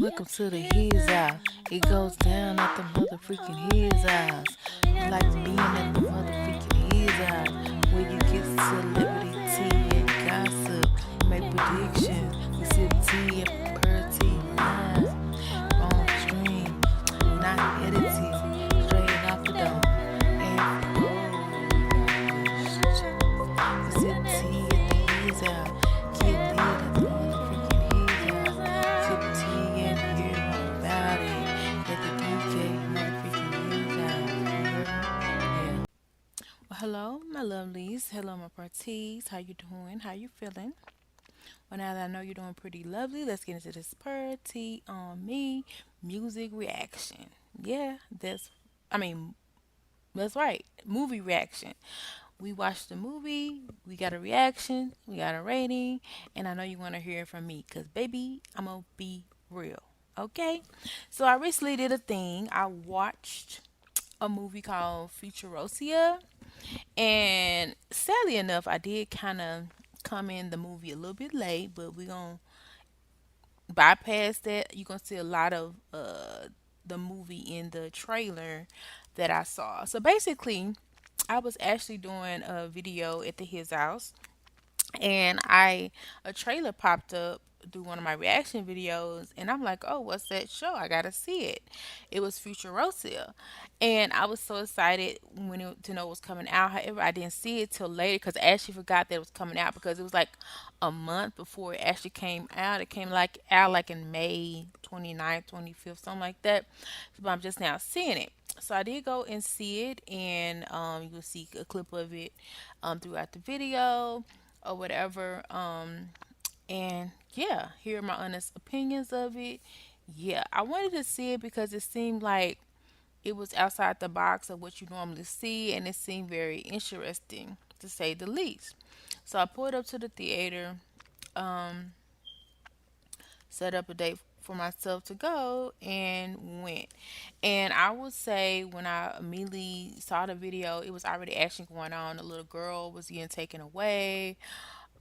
Welcome to the His House. It goes down at the motherfucking His House. Like being at the motherfucking His House. Where you get celebrity tea and gossip. Make predictions. We sip tea and per tea line. On stream. Not edited. Straight off the dome. And we sip tea at the His House. Get lit at the motherfucking His House. Sip tea and hear all about it. At the DJ motherfucking His House. You heard me? Yeah. Well, hello, my lovelies. Hello, my parties. How you doing? How you feeling? Well, now that I know you're doing pretty lovely, let's get into this party on me music reaction. Yeah, I mean, that's right. Movie reaction. We watched the movie, we got a reaction, we got a rating, and I know you want to hear it from me because, baby, I'm going to be real. Okay? So, I recently did a thing. I watched a movie called Futurosia, and sadly enough, I did kind of come in the movie a little bit late, but we're going to bypass that. You're going to see a lot of the movie in the trailer that I saw. So, basically, I was actually doing a video at the his house, and I a trailer popped up through one of my reaction videos, and I'm like, oh, what's that show? I gotta see it. It was Futurosia, and I was so excited to know it was coming out. However, I didn't see it till later because I actually forgot that it was coming out because it was like a month before it actually came out. It came like out like in May 29th, 25th, something like that. But I'm just now seeing it. So I did go and see it, and you'll see a clip of it throughout the video or whatever. And yeah, here are my honest opinions of it. Yeah, I wanted to see it because it seemed like it was outside the box of what you normally see, and it seemed very interesting to say the least. So I pulled up to the theater, um, set up a date for myself to go, and went. And I would say when I immediately saw the video, it was already action going on. The little girl was getting taken away.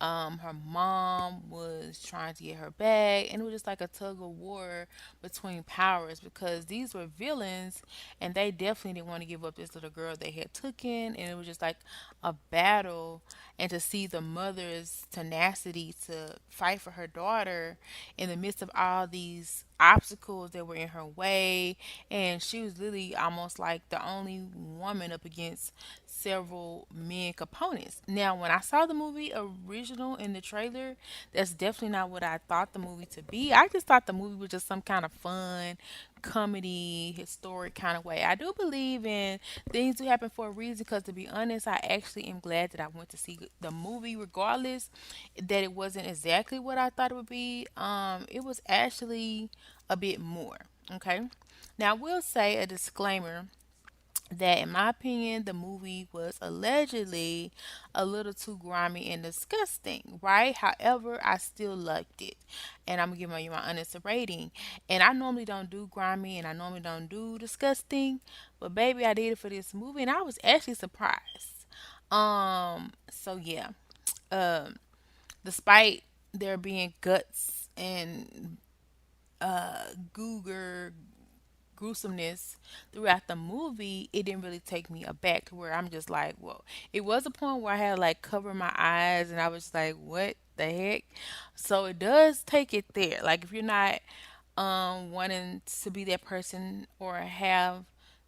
Her mom was trying to get her back, and it was just like a tug of war between powers because these were villains, and they definitely didn't want to give up this little girl they had taken, and it was just like a battle. And to see the mother's tenacity to fight for her daughter in the midst of all these obstacles that were in her way, and she was literally almost like the only woman up against several men components. Now, when I saw the movie original in the trailer, that's definitely not what I thought the movie to be. I just thought the movie was just some kind of fun, comedy, historic kind of way. I do believe in things do happen for a reason because, to be honest, I actually am glad that I went to see the movie regardless that it wasn't exactly what I thought it would be. It was actually a bit more. Okay. Now, I will say a disclaimer that in my opinion the movie was allegedly a little too grimy and disgusting, right? However, I still loved it, and I'm giving you my honest rating. And I normally don't do grimy and I normally don't do disgusting, but baby, I did it for this movie and I was actually surprised. So yeah, um despite there being guts and googer gruesomeness throughout the movie, it didn't really take me aback to where I'm just like, whoa. It was a point where I had to like cover my eyes and I was like, what the heck? So it does take it there. Like if you're not wanting to be that person or have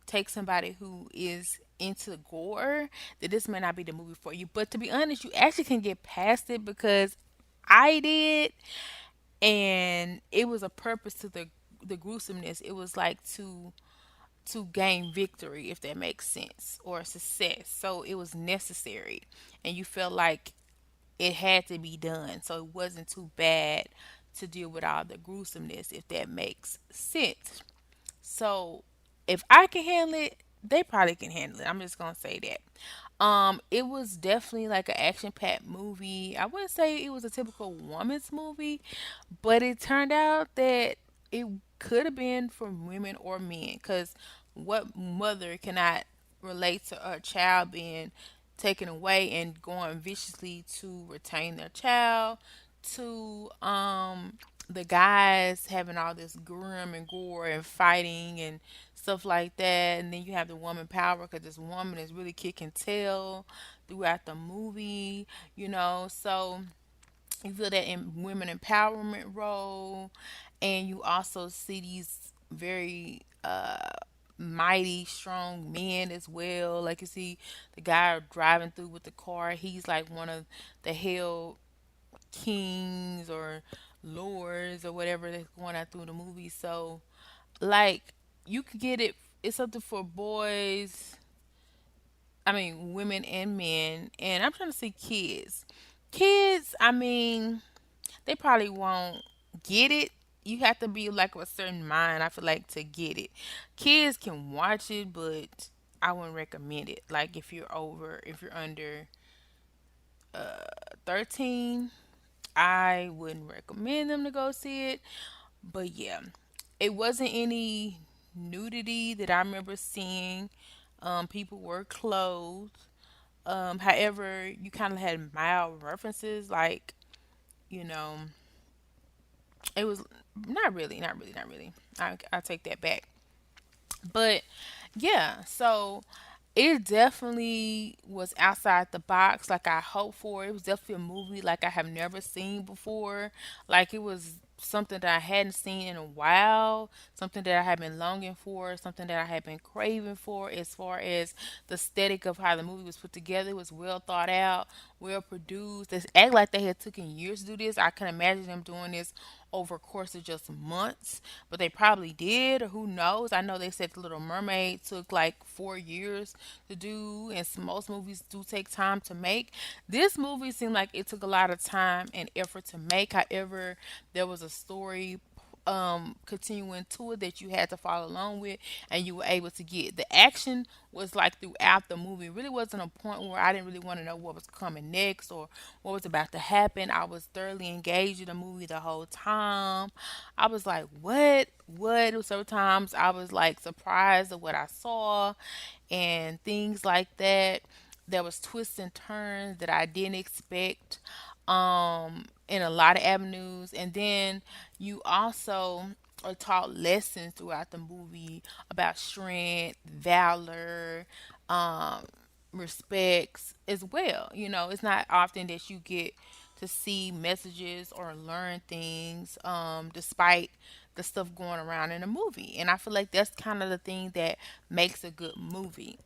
take somebody who is into gore, that this may not be the movie for you. But to be honest, you actually can get past it because I did, and it was a purpose to the gruesomeness. It was like to gain victory, if that makes sense, or success. So it was necessary, and you felt like it had to be done. So it wasn't too bad to deal with all the gruesomeness, if that makes sense. So if I can handle it, they probably can handle it. I'm just gonna say that. It was definitely like an action-packed movie. I wouldn't say it was a typical woman's movie, but it turned out that it could have been for women or men. Cause what mother cannot relate to a child being taken away and going viciously to retain their child, to the guys having all this grim and gore and fighting and stuff like that, and then you have the woman power because this woman is really kicking tail throughout the movie, so you feel that in women empowerment role, and you also see these very mighty strong men as well. Like you see the guy driving through with the car, he's like one of the hell kings or lords or whatever that's going out through the movie. So like you could get it. It's something for boys. I mean, women and men. And I'm trying to see kids. Kids, I mean, they probably won't get it. You have to be like a certain mind, I feel like, to get it. Kids can watch it, but I wouldn't recommend it. Like if you're under 13, I wouldn't recommend them to go see it. But yeah, it wasn't any nudity that I remember seeing. People were clothed. However, you kind of had mild references, like, you know, it was not really, not really, not really. I take that back. But yeah, so it definitely was outside the box like I hoped for. It was definitely a movie like I have never seen before. Like it was something that I hadn't seen in a while, something that I had been longing for, something that I had been craving for as far as the aesthetic of how the movie was put together. It was well thought out, well produced. It's act like they had taken years to do this. I can imagine them doing this over a course of just months, but they probably did, or who knows. I know they said The Little Mermaid took like 4 years to do, and most movies do take time to make. This movie seemed like it took a lot of time and effort to make. However, there was a story continuing to it that you had to follow along with, and you were able to get the action was like throughout the movie. It really wasn't a point where I didn't really want to know what was coming next or what was about to happen. I was thoroughly engaged in the movie the whole time. I was like, what? So times I was like surprised at what I saw and things like that. There was twists and turns that I didn't expect in a lot of avenues. And then you also are taught lessons throughout the movie about strength, valor, um, respects as well. It's not often that you get to see messages or learn things despite the stuff going around in a movie. And I feel like that's kind of the thing that makes a good movie.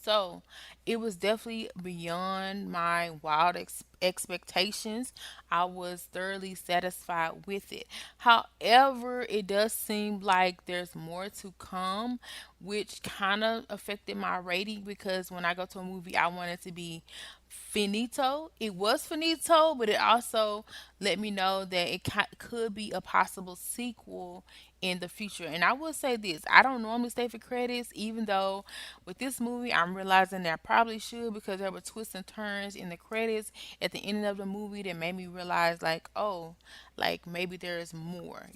So it was definitely beyond my wild expectations. I was thoroughly satisfied with it. However, it does seem like there's more to come, which kind of affected my rating because when I go to a movie, I want it to be finito. It was finito, but it also let me know that it could be a possible sequel in the future. And I will say this, I don't normally stay for credits, even though with this movie, I'm realizing that I probably should because there were twists and turns in the credits at the end of the movie that made me realize, like, oh, like maybe there is more,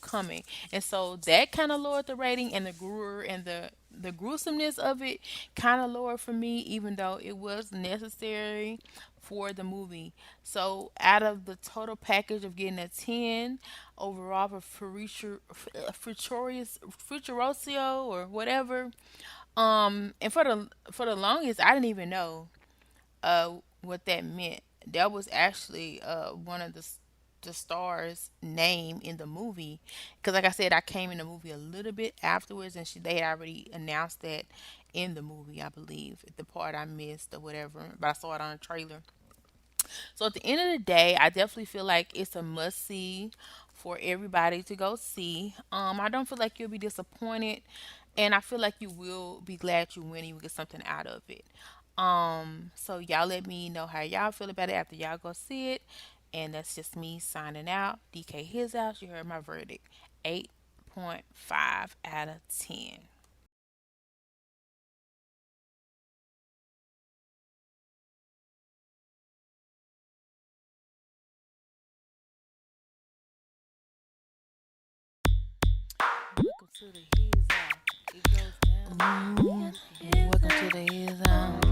coming. And so that kind of lowered the rating, and the gore and the gruesomeness of it kind of lowered for me, even though it was necessary for the movie. So out of the total package of getting a 10 overall for Futurosio or whatever, and for the longest, I didn't even know what that meant. That was actually one of the stars' name in the movie. Because, like I said, I came in the movie a little bit afterwards, and they had already announced that in the movie, I believe, the part I missed or whatever. But I saw it on a trailer. So at the end of the day, I definitely feel like it's a must see for everybody to go see. I don't feel like you'll be disappointed, and I feel like you will be glad you went and you get something out of it. So y'all let me know how y'all feel about it after y'all go see it. And that's just me signing out. DK His House. You heard my verdict. 8.5 out of 10. Welcome to the His House. It goes down. Welcome to the His House.